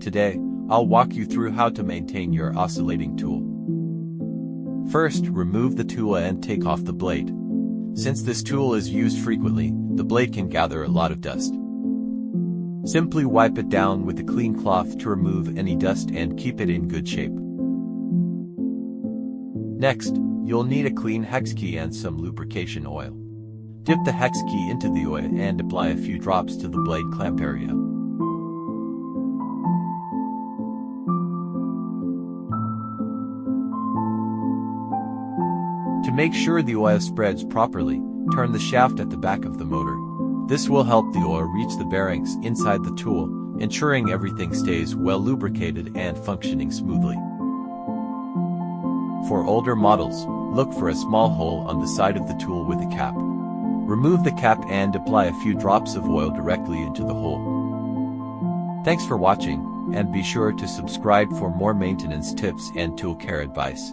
Today, I'll walk you through how to maintain your oscillating tool. First, remove the tool and take off the blade. Since this tool is used frequently, the blade can gather a lot of dust. Simply wipe it down with a clean cloth to remove any dust and keep it in good shape. Next, you'll need a clean hex key and some lubrication oil. Dip the hex key into the oil and apply a few drops to the blade clamp area. To make sure the oil spreads properly, turn the shaft at the back of the motor. This will help the oil reach the bearings inside the tool, ensuring everything stays well lubricated and functioning smoothly. For older models, look for a small hole on the side of the tool with a cap. Remove the cap and apply a few drops of oil directly into the hole. Thanks for watching, and be sure to subscribe for more maintenance tips and tool care advice.